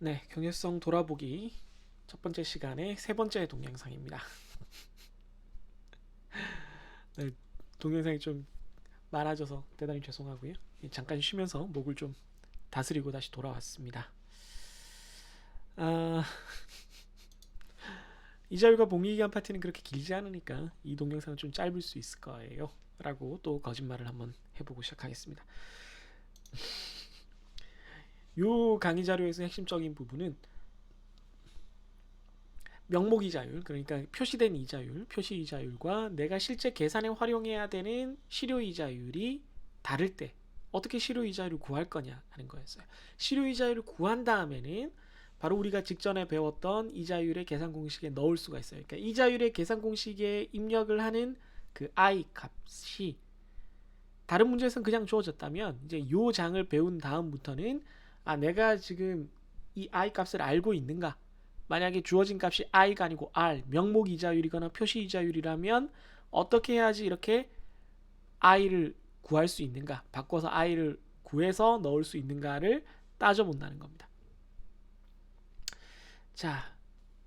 네, 경제성 돌아보기 첫 번째 시간의 세 번째 동영상입니다. 네, 동영상이 좀 많아져서 대단히 죄송하고요. 잠깐 쉬면서 목을 좀 다스리고 다시 돌아왔습니다. 아, 이자율과 복리기간 파트는 그렇게 길지 않으니까 이 동영상은 좀 짧을 수 있을 거예요. 라고 또 거짓말을 한번 해보고 시작하겠습니다. 요 강의 자료에서 핵심적인 부분은 명목 이자율, 그러니까 표시된 이자율, 표시 이자율과 내가 실제 계산에 활용해야 되는 실효 이자율이 다를 때 어떻게 실효 이자율을 구할 거냐 하는 거였어요. 실효 이자율을 구한 다음에는 바로 우리가 직전에 배웠던 이자율의 계산 공식에 넣을 수가 있어요. 그러니까 이자율의 계산 공식에 입력을 하는 그 i 값이 다른 문제에서는 그냥 주어졌다면 이제 요 장을 배운 다음부터는 내가 지금 이 i 값을 알고 있는가, 만약에 주어진 값이 i가 아니고 r, 명목 이자율이거나 표시 이자율이라면 어떻게 해야지 이렇게 i를 구할 수 있는가, 바꿔서 i를 구해서 넣을 수 있는가를 따져본다는 겁니다. 자,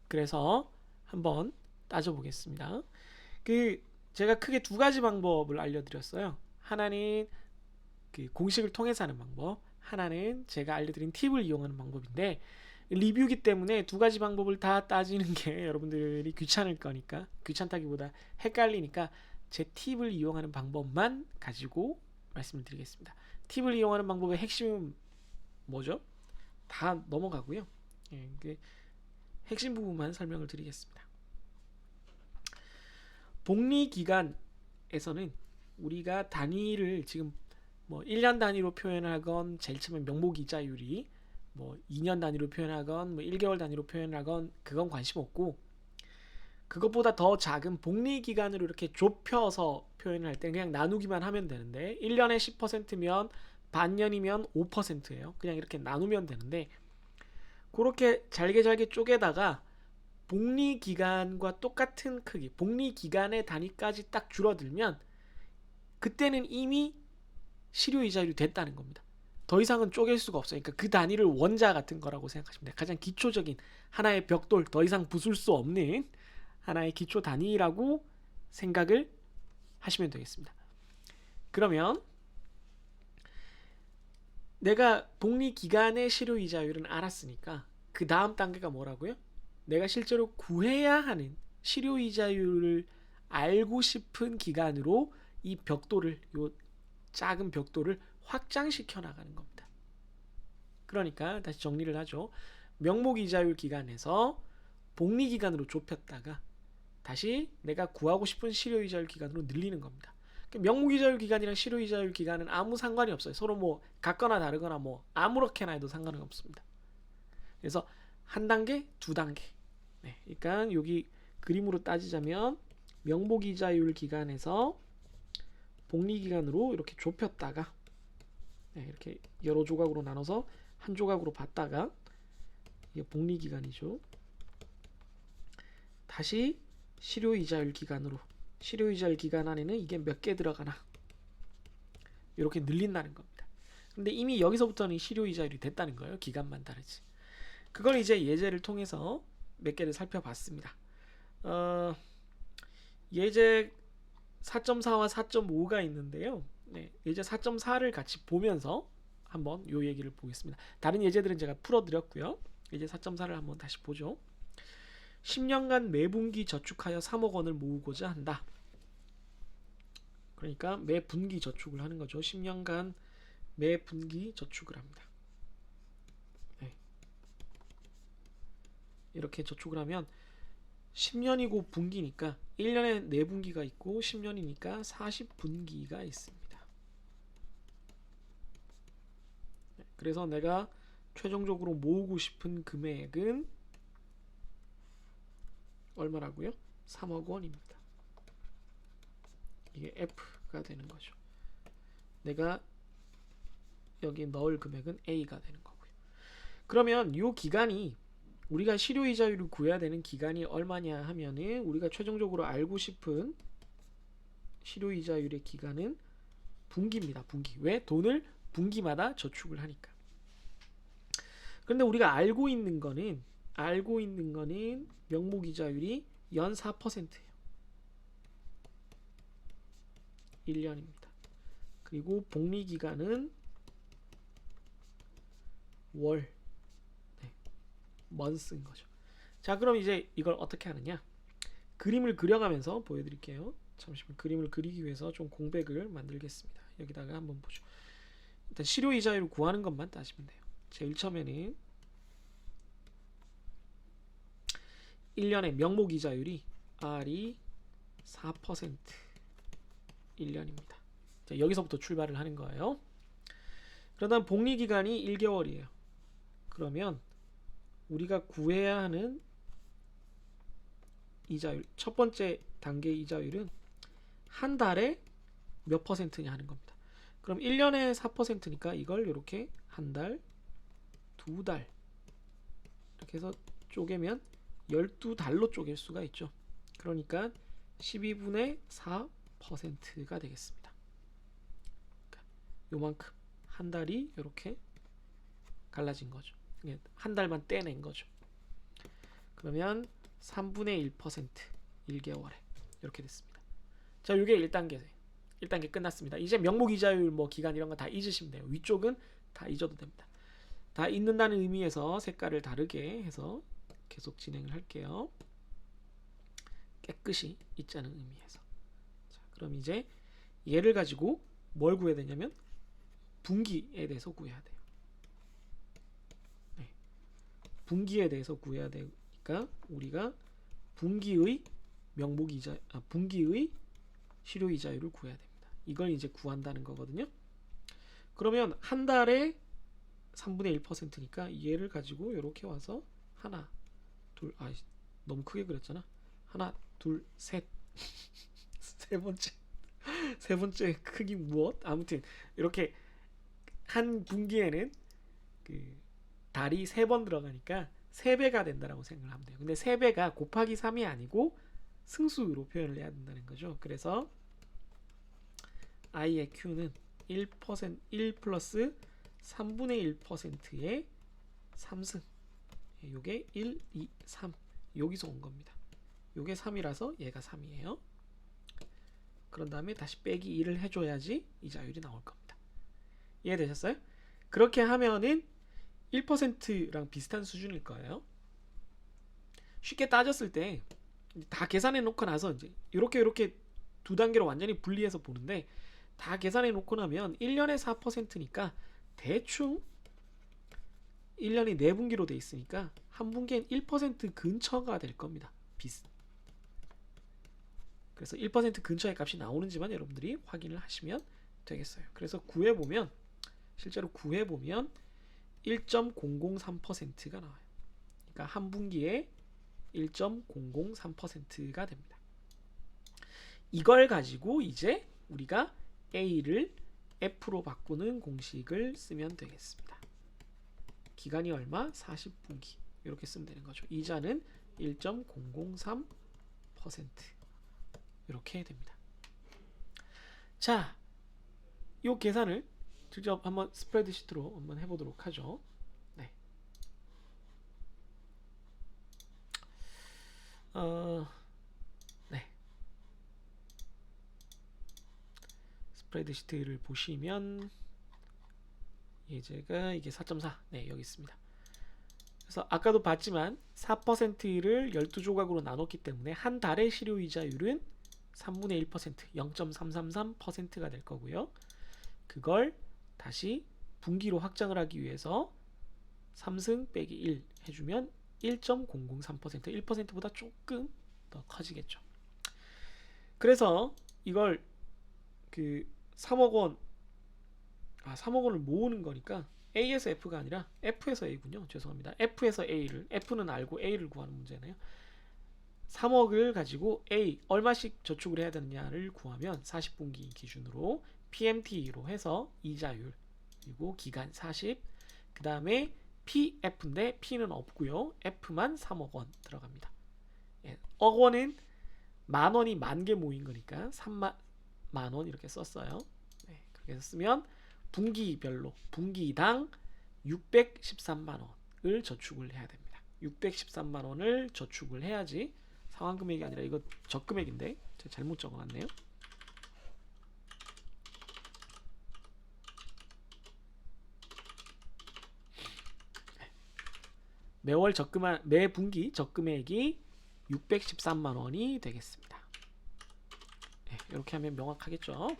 그래서 한번 따져보겠습니다. 제가 크게 두 가지 방법을 알려드렸어요. 하나는 그 공식을 통해서 하는 방법, 하나는 제가 알려드린 팁을 이용하는 방법인데, 리뷰기 때문에 두 가지 방법을 다 따지는 게 여러분들이 귀찮을 거니까, 귀찮다기보다 헷갈리니까 제 팁을 이용하는 방법만 가지고 말씀을 드리겠습니다. 팁을 이용하는 방법의 핵심은 뭐죠? 다 넘어가고요. 핵심 부분만 설명을 드리겠습니다. 복리 기간에서는 우리가 단위를 지금 뭐 1년 단위로 표현하건, 제일 처음에 명목 이자율이 뭐 2년 단위로 표현하건, 뭐 1개월 단위로 표현하건 그건 관심 없고, 그것보다 더 작은 복리 기간으로 이렇게 좁혀서 표현을 할 때 그냥 나누기만 하면 되는데, 1년에 10%면 반년이면 5%예요. 그냥 이렇게 나누면 되는데, 그렇게 잘게 쪼개다가 복리 기간과 똑같은 크기, 복리 기간의 단위까지 딱 줄어들면 그때는 이미 실효 이자율이 됐다는 겁니다. 더 이상은 쪼갤 수가 없어요. 그러니까 그 단위를 원자 같은 거라고 생각하시면 돼요. 가장 기초적인 하나의 벽돌, 더 이상 부술 수 없는 하나의 기초 단위라고 생각을 하시면 되겠습니다. 그러면 내가 복리 기간의 실효 이자율은 알았으니까 그 다음 단계가 뭐라고요? 내가 실제로 구해야 하는 실효 이자율을 알고 싶은 기간으로 이 벽돌을, 요 작은 벽돌을 확장시켜 나가는 겁니다. 그러니까 다시 정리를 하죠. 명목 이자율 기간에서 복리 기간으로 좁혔다가 다시 내가 구하고 싶은 실효 이자율 기간으로 늘리는 겁니다. 명목 이자율 기간이랑 실효 이자율 기간은 아무 상관이 없어요. 서로 뭐 같거나 다르거나 뭐 아무렇게나 해도 상관은 없습니다. 그래서 한 단계, 두 단계. 네, 그러니까 여기 그림으로 따지자면 명목 이자율 기간에서 복리 기간으로 이렇게 좁혔다가, 네, 이렇게 여러 조각으로 나눠서 한 조각으로 봤다가, 이게 복리 기간이죠. 다시 실효 이자율 기간으로, 실효 이자율 기간 안에는 이게 몇 개 들어가나 이렇게 늘린다는 겁니다. 근데 이미 여기서부터는 실효 이자율이 됐다는 거예요. 기간만 다르지. 그걸 이제 예제를 통해서 몇 개를 살펴봤습니다. 예제 4.4와 4.5가 있는데요. 네, 예제 4.4를 같이 보면서 한번 요 얘기를 보겠습니다. 다른 예제들은 제가 풀어드렸고요. 예제 4.4를 한번 다시 보죠. 10년간 매분기 저축하여 3억 원을 모으고자 한다. 그러니까 매 분기 저축을 하는 거죠. 10년간 매 분기 저축을 합니다. 네. 이렇게 저축을 하면 10년이고 분기니까 1년에 4분기가 있고 10년이니까 40분기가 있습니다. 그래서 내가 최종적으로 모으고 싶은 금액은 얼마라고요? 3억 원입니다. 이게 F가 되는 거죠. 내가 여기 넣을 금액은 A가 되는 거고요. 그러면 이 기간이, 우리가 실효이자율을 구해야 되는 기간이 얼마냐 하면은, 우리가 최종적으로 알고 싶은 실효이자율의 기간은 분기입니다. 분기. 왜? 돈을 분기마다 저축을 하니까. 그런데 우리가 알고 있는 거는 명목이자율이 연 4%예요. 1년입니다. 그리고 복리기간은 월, 네, month인 거죠. 자, 그럼 이제 이걸 어떻게 하느냐? 그림을 그려가면서 보여드릴게요. 잠시만, 그림을 그리기 위해서 좀 공백을 만들겠습니다. 여기다가 한번 보죠. 일단 실효이자율을 구하는 것만 따지면 돼요. 제일 처음에는 1년의 명목이자율이 R이 4% 1년입니다. 자, 여기서부터 출발을 하는 거예요. 그러다 복리기간이 1개월이에요. 그러면 우리가 구해야 하는 이자율, 첫 번째 단계 이자율은 한 달에 몇 퍼센트냐 하는 겁니다. 그럼 1년에 4%니까 이걸 이렇게 한 달, 두 달 이렇게 해서 쪼개면 12달로 쪼갤 수가 있죠. 그러니까 12분의 4%가 되겠습니다. 요만큼 한 달이 이렇게 갈라진 거죠. 한 달만 떼낸 거죠. 그러면 3분의 1% 1개월에 이렇게 됐습니다. 자, 이게 1단계예요. 1단계 끝났습니다. 이제 명목이자율 뭐 기간 이런 거 다 잊으시면 돼요. 위쪽은 다 잊어도 됩니다. 다 잊는다는 의미에서 색깔을 다르게 해서 계속 진행을 할게요. 깨끗이 잊자는 의미에서. 자, 그럼 이제 얘를 가지고 뭘 구해야 되냐면 분기에 대해서 구해야 돼요. 네. 분기에 대해서 구해야 되니까 우리가 분기의 분기의 실효이자율을 구해야 됩니다. 이걸 이제 구한다는 거거든요. 그러면 한 달에 3분의 1%니까 얘를 가지고 이렇게 와서 하나, 둘, 너무 크게 그렸잖아. 하나, 둘, 셋. 세 번째 크기 무엇? 아무튼 이렇게 한 분기에는 그 달이 3번 들어가니까 3배가 된다라고 생각을 하면 돼요. 근데 3배가 곱하기 3이 아니고 승수로 표현을 해야 된다는 거죠. 그래서 i의 q는 1 플러스 3분의 1%의 3승. 요게 1, 2, 3. 여기서 온 겁니다. 요게 3이라서 얘가 3이에요. 그런 다음에 다시 빼기 2를 해줘야지 이자율이 나올 겁니다. 이해되셨어요? 그렇게 하면은 1%랑 비슷한 수준일 거예요. 쉽게 따졌을 때 다 계산해 놓고 나서 이제 이렇게 두 단계로 완전히 분리해서 보는데 다 계산해 놓고 나면 1년에 4%니까 대충 1년이 4분기로 돼 있으니까 한 분기엔 1% 근처가 될 겁니다. 그래서 1% 근처의 값이 나오는지만 여러분들이 확인을 하시면 되겠어요. 그래서 실제로 구해보면 1.003%가 나와요. 그러니까 한 분기에 1.003%가 됩니다. 이걸 가지고 이제 우리가 A를 F로 바꾸는 공식을 쓰면 되겠습니다. 기간이 얼마? 40분기. 이렇게 쓰면 되는 거죠. 이자는 1.003% 이렇게 됩니다. 자, 이 계산을 직접 한번 스프레드시트로 한번 해보도록 하죠. 네. 네. 스프레드시트를 보시면 예제가 이게 4.4. 네, 여기 있습니다. 그래서 아까도 봤지만 4%를 12조각으로 나눴기 때문에 한 달의 실효이자율은 3분의 1%, 0.333%가 될 거고요. 그걸 다시 분기로 확장을 하기 위해서 3승 빼기 1 해주면 1.003%, 1%보다 조금 더 커지겠죠. 그래서 이걸 그 3억 원을 모으는 거니까 A에서 F가 아니라 F에서 A군요. 죄송합니다. F에서 A를, F는 알고 A를 구하는 문제네요. 3억을 가지고 A 얼마씩 저축을 해야 되느냐를 구하면 40분기 기준으로 PMT로 해서 이자율 그리고 기간 40, 그 다음에 PF인데 P는 없고요. F만 3억 원 들어갑니다. 예, 억 원은 만 원이 만 개 모인 거니까 3만 원 이렇게 썼어요. 네, 그렇게 해서 쓰면 분기별로 분기당 613만 원. 저축을 해야 됩니다. 613만 원을 저축을 해야지 상환 금액이 아니라 이거 적금액인데 제가 잘못 적어놨네요. 매월 적금한 매 분기 적금액이 613만 원이 되겠습니다. 네, 이렇게 하면 명확하겠죠.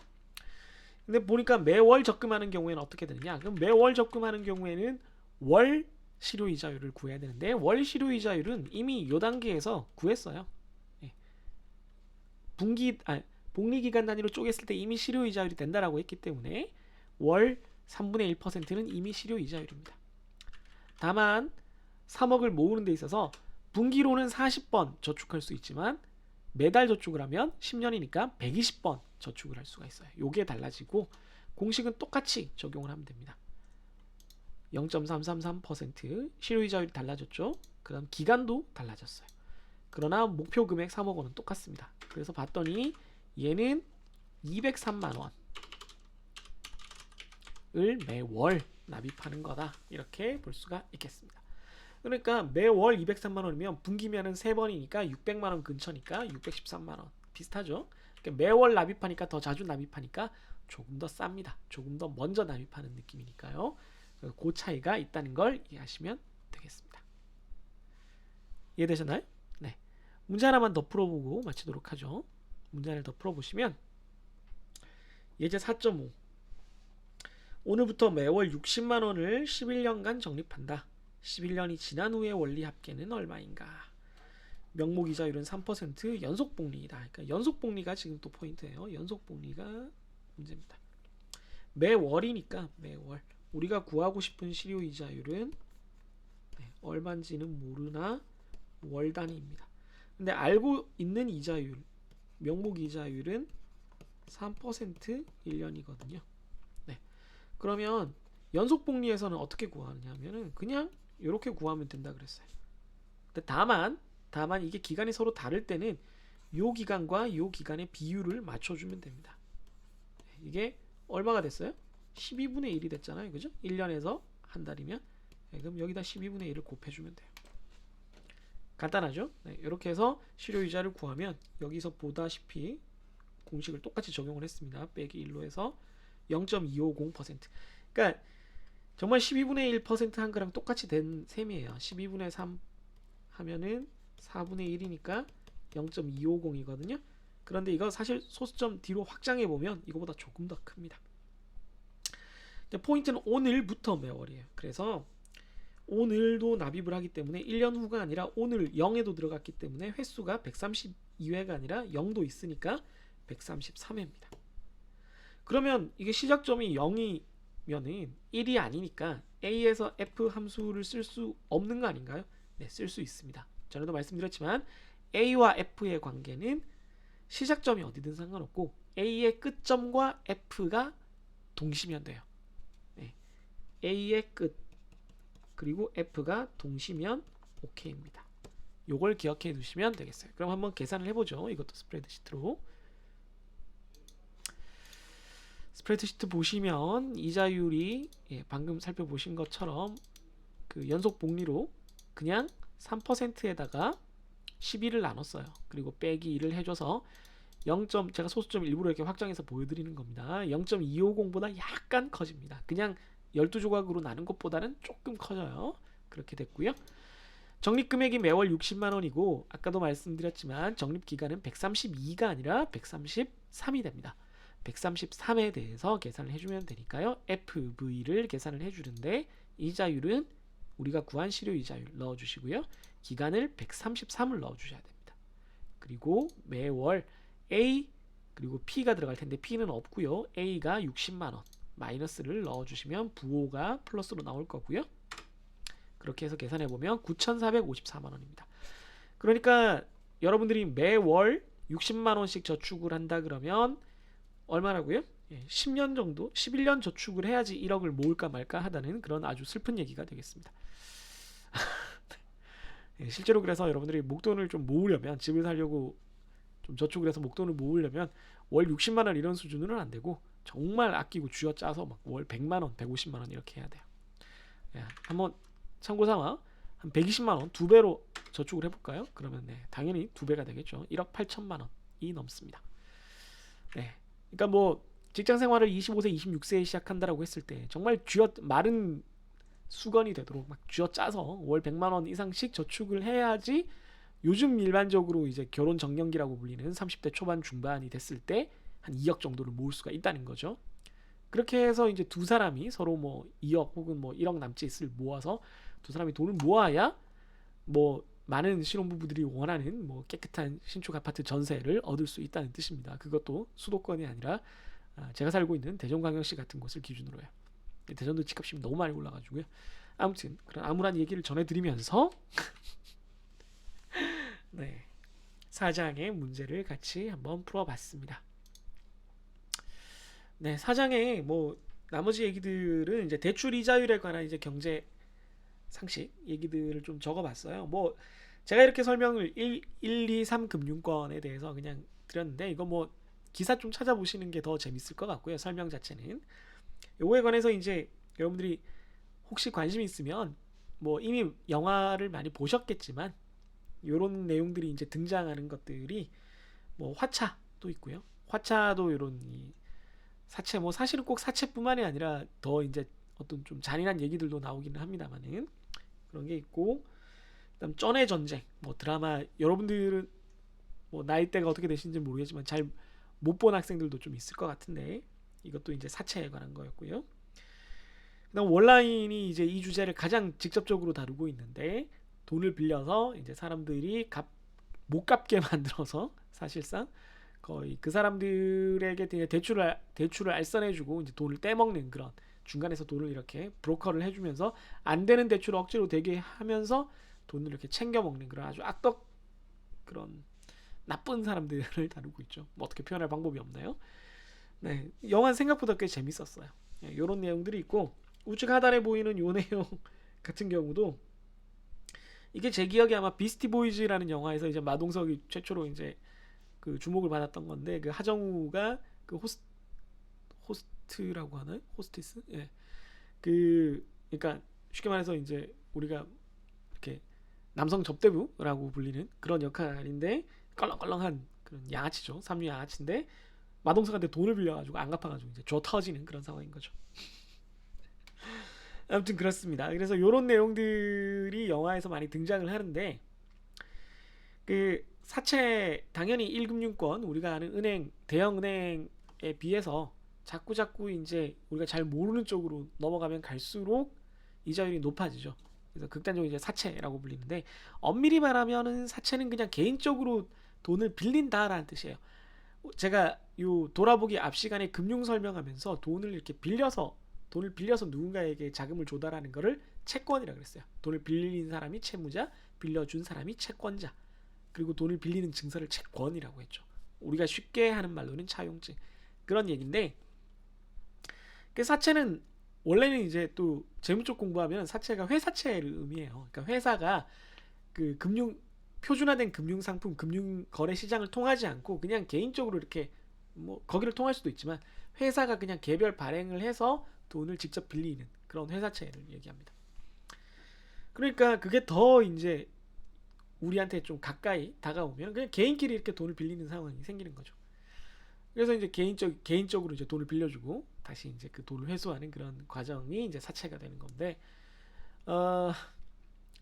근데 보니까 매월 적금하는 경우에는 어떻게 되느냐? 그럼 매월 적금하는 경우에는 월 실효이자율을 구해야 되는데 월 실효이자율은 이미 요 단계에서 구했어요. 네. 복리기간 단위로 쪼갰을 때 이미 실효이자율이 된다라고 했기 때문에 월 3분의 1%는 이미 실효이자율입니다. 다만 3억을 모으는 데 있어서 분기로는 40번 저축할 수 있지만 매달 저축을 하면 10년이니까 120번 저축을 할 수가 있어요. 요게 달라지고 공식은 똑같이 적용을 하면 됩니다. 0.333% 실효이자율이 달라졌죠. 그 다음 기간도 달라졌어요. 그러나 목표 금액 3억 원은 똑같습니다. 그래서 봤더니 얘는 203만 원을 매월 납입하는 거다. 이렇게 볼 수가 있겠습니다. 그러니까 매월 203만 원이면 분기면은 3번이니까 600만 원 근처니까 613만 원 비슷하죠. 그러니까 매월 납입하니까 더 자주 납입하니까 조금 더 쌉니다. 조금 더 먼저 납입하는 느낌이니까요. 그 차이가 있다는 걸 이해하시면 되겠습니다. 이해되셨나요? 네. 문제 하나만 더 풀어보고 마치도록 하죠. 문제 하나를 더 풀어보시면 예제 4.5 오늘부터 매월 60만 원을 11년간 적립한다. 11년이 지난 후에 원리 합계는 얼마인가? 명목이자율은 3% 연속복리이다. 그러니까 연속복리가 지금 또 포인트예요. 연속복리가 문제입니다. 매월이니까 매월 우리가 구하고 싶은 실효이자율은 얼마인지는 모르나 월 단위입니다. 근데 알고 있는 이자율 명목이자율은 3% 1년이거든요. 네. 그러면 연속복리에서는 어떻게 구하느냐면은 그냥 이렇게 구하면 된다 그랬어요. 근데 다만 이게 기간이 서로 다를 때는 요 기간과 요 기간의 비율을 맞춰주면 됩니다. 이게 얼마가 됐어요? 12분의 1이 됐잖아요. 그죠? 1년에서 한 달이면 그럼 여기다 12분의 1을 곱해주면 돼요. 간단하죠? 네, 이렇게 해서 실효이자를 구하면 여기서 보다시피 공식을 똑같이 적용을 했습니다. 빼기 1로 해서 0.250%. 그러니까 정말 12분의 1%한 거랑 똑같이 된 셈이에요. 12분의 3 하면은 4분의 1이니까 0.250이거든요. 그런데 이거 사실 소수점 뒤로 확장해 보면 이거보다 조금 더 큽니다. 포인트는 오늘부터 매월이에요. 그래서 오늘도 납입을 하기 때문에 1년 후가 아니라 오늘 0에도 들어갔기 때문에 횟수가 132회가 아니라 0도 있으니까 133회입니다. 그러면 이게 시작점이 0이면은 1이 아니니까 A에서 F 함수를 쓸 수 없는 거 아닌가요? 네, 쓸 수 있습니다. 전에도 말씀드렸지만 A와 F의 관계는 시작점이 어디든 상관없고 A의 끝점과 F가 동시면 돼요. 네. A의 끝 그리고 F가 동시면 OK입니다. 요걸 기억해 두시면 되겠어요. 그럼 한번 계산을 해보죠. 이것도 스프레드시트로. 스프레드시트 보시면 이자율이 방금 살펴보신 것처럼 그 연속 복리로 그냥 3%에다가 12를 나눴어요. 그리고 빼기 1을 해줘서 0. 제가 소수점 일부러 이렇게 확장해서 보여드리는 겁니다. 0.250보다 약간 커집니다. 그냥 12조각으로 나눈 것보다는 조금 커져요. 그렇게 됐고요. 적립금액이 매월 60만 원이고 아까도 말씀드렸지만 적립기간은 132가 아니라 133이 됩니다. 133에 대해서 계산을 해주면 되니까요. FV를 계산을 해주는데 이자율은 우리가 구한 실효이자율 넣어주시고요. 기간을 133을 넣어주셔야 됩니다. 그리고 매월 A 그리고 P가 들어갈 텐데 P는 없고요. A가 60만 원 마이너스를 넣어주시면 부호가 플러스로 나올 거고요. 그렇게 해서 계산해보면 9,454만 원입니다. 그러니까 여러분들이 매월 60만 원씩 저축을 한다 그러면 얼마라고요? 10년 정도, 11년 저축을 해야지 1억을 모을까 말까 하다는 그런 아주 슬픈 얘기가 되겠습니다. 실제로 그래서 여러분들이 목돈을 좀 모으려면 집을 살려고 좀 저축을 해서 목돈을 모으려면 월 60만 원 이런 수준으로는 안 되고 정말 아끼고 쥐어짜서 막 월 100만 원, 150만 원 이렇게 해야 돼요. 한번 참고삼아 한 120만 원, 두 배로 저축을 해볼까요? 그러면 네, 당연히 두 배가 되겠죠. 1억 8천만 원이 넘습니다. 네, 그러니까 뭐 직장 생활을 25세, 26세에 시작한다라고 했을 때 정말 쥐어 마른 수건이 되도록 막 쥐어 짜서 월 100만 원 이상씩 저축을 해야지 요즘 일반적으로 이제 결혼 정년기라고 불리는 30대 초반 중반이 됐을 때 한 2억 정도를 모을 수가 있다는 거죠. 그렇게 해서 이제 두 사람이 서로 뭐 2억 혹은 뭐 1억 남짓을 모아서 두 사람이 돈을 모아야 뭐 많은 신혼부부들이 원하는 뭐 깨끗한 신축 아파트 전세를 얻을 수 있다는 뜻입니다. 그것도 수도권이 아니라 제가 살고 있는 대전광역시 같은 곳을 기준으로요. 대전도 집값이 너무 많이 올라가지고요. 아무튼 그런 암울한 얘기를 전해드리면서 네, 사장의 문제를 같이 한번 풀어봤습니다. 네, 사장의 뭐 나머지 얘기들은 이제 대출 이자율에 관한 이제 경제 상식 얘기들을 좀 적어봤어요. 뭐 제가 이렇게 설명을 2, 3 금융권에 대해서 그냥 드렸는데 이거 뭐 기사 좀 찾아보시는 게 더 재밌을 것 같고요. 설명 자체는 요거에 관해서 이제 여러분들이 혹시 관심 있으면 뭐 이미 영화를 많이 보셨겠지만 요런 내용들이 이제 등장하는 것들이 뭐 화차도 있고요. 화차도 요런 이 사채 뭐 사실은 꼭 사채뿐만이 아니라 더 이제 어떤 좀 잔인한 얘기들도 나오기는 합니다만은 그런 게 있고 그다음 쩐의 전쟁 뭐 드라마 여러분들은 뭐 나이대가 어떻게 되시는지 모르겠지만 잘 못 본 학생들도 좀 있을 것 같은데 이것도 이제 사채에 관한 거였고요. 그다음 원라인이 이제 이 주제를 가장 직접적으로 다루고 있는데 돈을 빌려서 이제 사람들이 못 갚게 만들어서 사실상 거의 그 사람들에게 대출을 알선해주고 이제 돈을 떼먹는 그런 중간에서 돈을 이렇게 브로커를 해주면서 안 되는 대출을 억지로 되게 하면서 돈을 이렇게 챙겨 먹는 그런 아주 악덕 그런 나쁜 사람들을 다루고 있죠. 뭐 어떻게 표현할 방법이 없나요? 네, 영화는 생각보다 꽤 재밌었어요. 이런 내용들이 있고 우측 하단에 보이는 요 내용 같은 경우도 이게 제 기억에 아마 비스티 보이즈라는 영화에서 이제 마동석이 최초로 이제 그 주목을 받았던 건데 그 하정우가 그 호스트라고 하나요? 호스티스? 예. 그 그러니까 쉽게 말해서 이제 우리가 이렇게 남성 접대부라고 불리는 그런 역할인데 껄렁껄렁한 그런 양아치죠. 삼류 양아치인데 마동석한테 돈을 빌려가지고 안 갚아가지고 이제 줘 터지는 그런 상황인 거죠. 아무튼 그렇습니다. 그래서 이런 내용들이 영화에서 많이 등장을 하는데 그 사채 당연히 1금융권 우리가 아는 은행 대형 은행에 비해서 자꾸 이제 우리가 잘 모르는 쪽으로 넘어가면 갈수록 이자율이 높아지죠. 그래서 극단적으로 이제 사채라고 불리는데 엄밀히 말하면은 사채는 그냥 개인적으로 돈을 빌린다라는 뜻이에요. 제가 요 돌아보기 앞 시간에 금융 설명하면서 돈을 빌려서 누군가에게 자금을 조달하는 거를 채권이라 그랬어요. 돈을 빌린 사람이 채무자, 빌려준 사람이 채권자. 그리고 돈을 빌리는 증서를 채권이라고 했죠. 우리가 쉽게 하는 말로는 차용증. 그런 얘기인데 그 사채는 원래는 이제 또 재무 쪽 공부하면 사채가 회사채를 의미해요. 그러니까 회사가 그 표준화된 금융 상품, 금융 거래 시장을 통하지 않고 그냥 개인적으로 이렇게 뭐 거기를 통할 수도 있지만 회사가 그냥 개별 발행을 해서 돈을 직접 빌리는 그런 회사채를 얘기합니다. 그러니까 그게 더 이제 우리한테 좀 가까이 다가오면 그냥 개인끼리 이렇게 돈을 빌리는 상황이 생기는 거죠. 그래서 이제 개인적으로 이제 돈을 빌려주고 다시 이제 그 돈을 회수하는 그런 과정이 이제 사채가 되는 건데 어,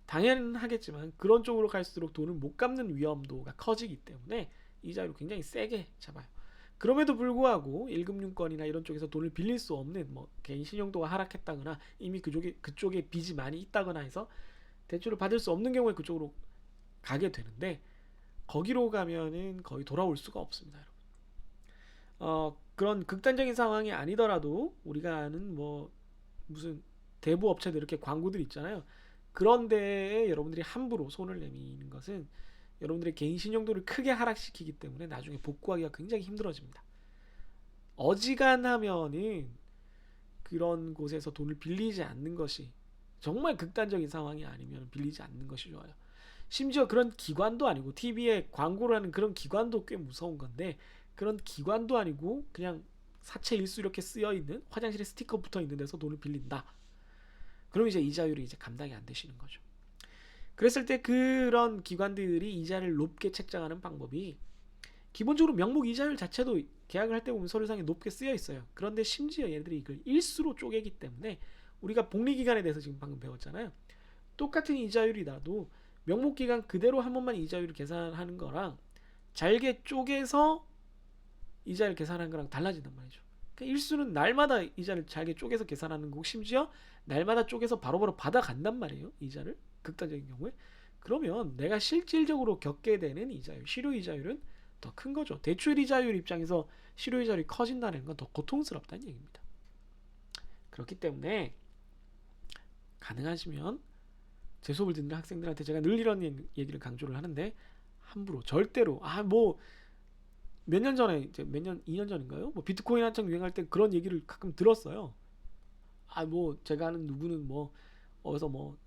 당연하겠지만 그런 쪽으로 갈수록 돈을 못 갚는 위험도가 커지기 때문에 이자율을 굉장히 세게 잡아요. 그럼에도 불구하고 1금융권이나 이런 쪽에서 돈을 빌릴 수 없는 뭐 개인 신용도가 하락했다거나 이미 그쪽에 빚이 많이 있다거나 해서 대출을 받을 수 없는 경우에 그쪽으로 가게 되는데 거기로 가면은 거의 돌아올 수가 없습니다, 여러분. 그런 극단적인 상황이 아니더라도 우리가 아는 뭐 무슨 대부 업체들 이렇게 광고들 있잖아요. 그런데 여러분들이 함부로 손을 내미는 것은 여러분들의 개인 신용도를 크게 하락시키기 때문에 나중에 복구하기가 굉장히 힘들어집니다. 어지간하면은 그런 곳에서 돈을 빌리지 않는 것이 정말 극단적인 상황이 아니면 빌리지 않는 것이 좋아요. 심지어 그런 기관도 아니고 TV에 광고를 하는 그런 기관도 꽤 무서운 건데 그런 기관도 아니고 그냥 사채 일수 이렇게 쓰여 있는 화장실에 스티커 붙어 있는 데서 돈을 빌린다. 그럼 이제 이자율이 이제 감당이 안 되시는 거죠. 그랬을 때 그런 기관들이 이자를 높게 책정하는 방법이 기본적으로 명목 이자율 자체도 계약을 할 때 보면 서류상에 높게 쓰여 있어요. 그런데 심지어 얘네들이 이걸 일수로 쪼개기 때문에 우리가 복리기간에 대해서 지금 방금 배웠잖아요. 똑같은 이자율이라도 명목기간 그대로 한 번만 이자율을 계산하는 거랑 잘게 쪼개서 이자를 계산하는 거랑 달라진단 말이죠. 그러니까 일수는 날마다 이자를 잘게 쪼개서 계산하는 거고 심지어 날마다 쪼개서 바로바로 받아간단 말이에요. 이자를 극단적인 경우에. 그러면 내가 실질적으로 겪게 되는 이자율, 실효이자율은 더 큰 거죠. 대출이자율 입장에서 실효이자율이 커진다는 건 더 고통스럽다는 얘기입니다. 그렇기 때문에 가능하시면 제 수업을 듣는 학생들한테 제가 늘 이런 얘기를 강조를 하는데 함부로 절대로 뭐 몇 년 전에 이제 몇 년 2년 전인가요? 뭐 비트코인 한창 유행할 때 그런 얘기를 가끔 들었어요. 뭐 제가 아는 누구는 뭐 어디서 뭐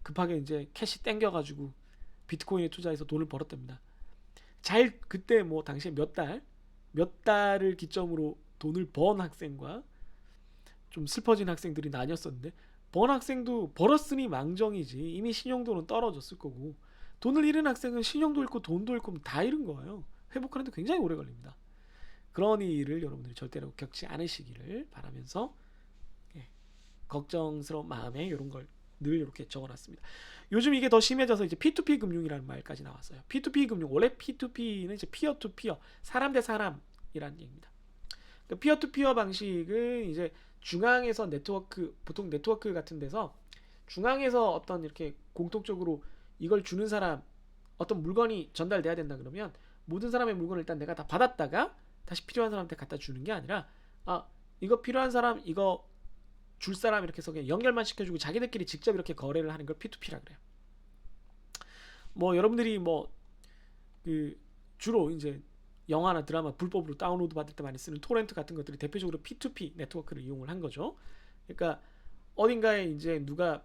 급하게 이제 캐시 땡겨가지고 비트코인에 투자해서 돈을 벌었답니다. 잘 그때 뭐 당시에 몇 달을 기점으로 돈을 번 학생과 좀 슬퍼진 학생들이 나뉘었었는데 번 학생도 벌었으니 망정이지 이미 신용도는 떨어졌을 거고 돈을 잃은 학생은 신용도 잃고 돈도 잃고 다 잃은 거예요. 회복하는데 굉장히 오래 걸립니다. 그런 일을 여러분들이 절대로 겪지 않으시기를 바라면서 걱정스러운 마음에 이런 걸 늘 이렇게 적어놨습니다. 요즘 이게 더 심해져서 이제 P2P 금융이라는 말까지 나왔어요. P2P 금융 원래 P2P는 이제 피어 투 피어 사람 대 사람이라는 얘기입니다. 그러니까 피어 투 피어 방식은 이제 중앙에서 네트워크 보통 네트워크 같은 데서 중앙에서 어떤 이렇게 공통적으로 이걸 주는 사람 어떤 물건이 전달돼야 된다 그러면 모든 사람의 물건을 일단 내가 다 받았다가 다시 필요한 사람한테 갖다 주는 게 아니라 이거 필요한 사람 이거 줄 사람 이렇게 해서 그냥 연결만 시켜주고 자기들끼리 직접 이렇게 거래를 하는 걸 P2P라 그래요. 뭐 여러분들이 뭐 그 주로 이제 영화나 드라마 불법으로 다운로드 받을 때 많이 쓰는 토렌트 같은 것들이 대표적으로 P2P 네트워크를 이용을 한 거죠. 그러니까 어딘가에 이제 누가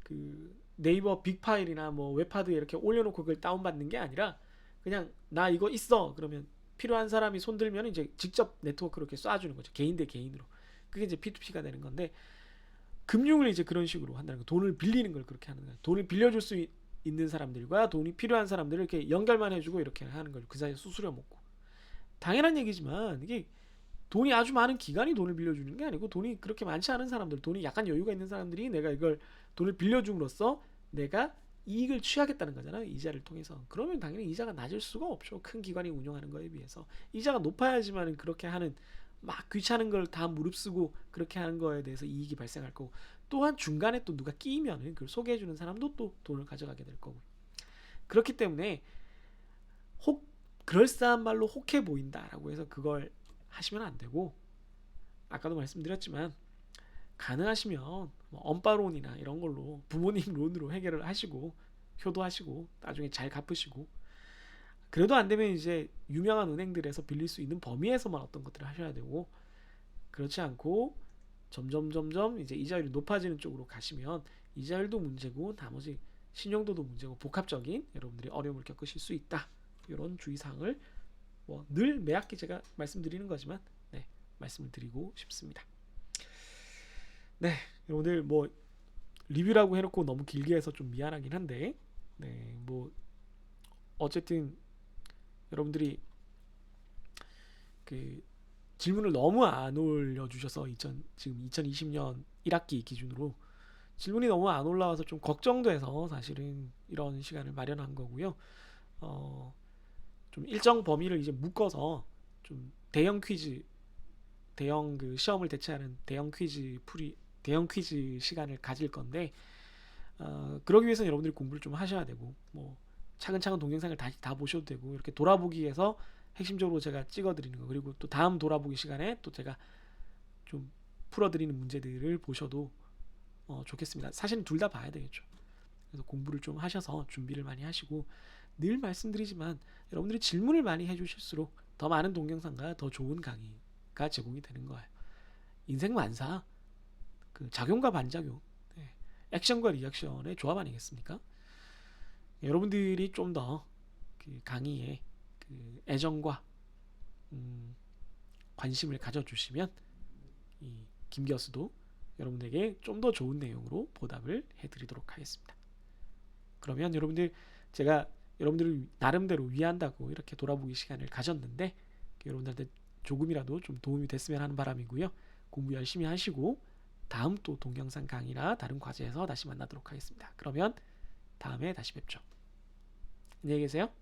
그 네이버 빅파일이나 뭐 웹하드에 이렇게 올려놓고 그걸 다운받는 게 아니라 그냥 나 이거 있어 그러면 필요한 사람이 손들면 이제 직접 네트워크로 이렇게 쏴주는 거죠. 개인 대 개인으로. 그게 이제 P2P가 되는 건데 금융을 이제 그런 식으로 한다는 거. 돈을 빌리는 걸 그렇게 하는 거예요. 돈을 빌려줄 수 있는 사람들과 돈이 필요한 사람들을 이렇게 연결만 해주고 이렇게 하는 걸 그 사이에 수수료 먹고. 당연한 얘기지만 이게 돈이 아주 많은 기관이 돈을 빌려주는 게 아니고 돈이 그렇게 많지 않은 사람들, 돈이 약간 여유가 있는 사람들이 내가 이걸 돈을 빌려줌으로써 내가 이익을 취하겠다는 거잖아요. 이자를 통해서. 그러면 당연히 이자가 낮을 수가 없죠. 큰 기관이 운영하는 거에 비해서. 이자가 높아야지만 그렇게 하는 막 귀찮은 걸 다 무릅쓰고 그렇게 하는 거에 대해서 이익이 발생할 거고 또한 중간에 또 누가 끼면 그걸 소개해주는 사람도 또 돈을 가져가게 될 거고 그렇기 때문에 그럴싸한 말로 혹해 보인다라고 해서 그걸 하시면 안 되고 아까도 말씀드렸지만 가능하시면 언바론이나 이런 걸로 부모님 론으로 해결을 하시고 효도하시고 나중에 잘 갚으시고 그래도 안 되면 이제 유명한 은행들에서 빌릴 수 있는 범위에서만 어떤 것들을 하셔야 되고 그렇지 않고 점점 이제 이자율이 높아지는 쪽으로 가시면 이자율도 문제고 나머지 신용도도 문제고 복합적인 여러분들이 어려움을 겪으실 수 있다. 이런 주의사항을 늘 매학기 제가 말씀드리는 거지만 말씀을 드리고 싶습니다. 네, 오늘 리뷰라고 해놓고 너무 길게 해서 좀 미안하긴 한데 어쨌든 여러분들이 그 질문을 너무 안 올려주셔서 지금 2020년 1학기 기준으로 질문이 너무 안 올라와서 좀 걱정돼서 사실은 이런 시간을 마련한 거고요. 좀 일정 범위를 이제 묶어서 좀 대형 그 시험을 대체하는 대형 퀴즈 시간을 가질 건데 그러기 위해서는 여러분들이 공부를 좀 하셔야 되고 차근차근 동영상을 다시 다 보셔도 되고 이렇게 돌아보기 위해서 핵심적으로 제가 찍어드리는 거 그리고 또 다음 돌아보기 시간에 또 제가 좀 풀어드리는 문제들을 보셔도 좋겠습니다. 사실은 둘 다 봐야 되겠죠. 그래서 공부를 좀 하셔서 준비를 많이 하시고 늘 말씀드리지만 여러분들이 질문을 많이 해주실수록 더 많은 동영상과 더 좋은 강의가 제공이 되는 거예요. 인생 만사 그 작용과 반작용 액션과 리액션의 조합 아니겠습니까? 여러분들이 좀 더 그 강의에 그 애정과 관심을 가져주시면 이 김 교수도 여러분에게 좀 더 좋은 내용으로 보답을 해드리도록 하겠습니다. 그러면 여러분들, 제가 여러분들을 나름대로 위한다고 이렇게 돌아보기 시간을 가졌는데 여러분들한테 조금이라도 좀 도움이 됐으면 하는 바람이고요. 공부 열심히 하시고 다음 또 동영상 강의나 다른 과제에서 다시 만나도록 하겠습니다. 그러면 다음에 다시 뵙죠. 안녕히 계세요.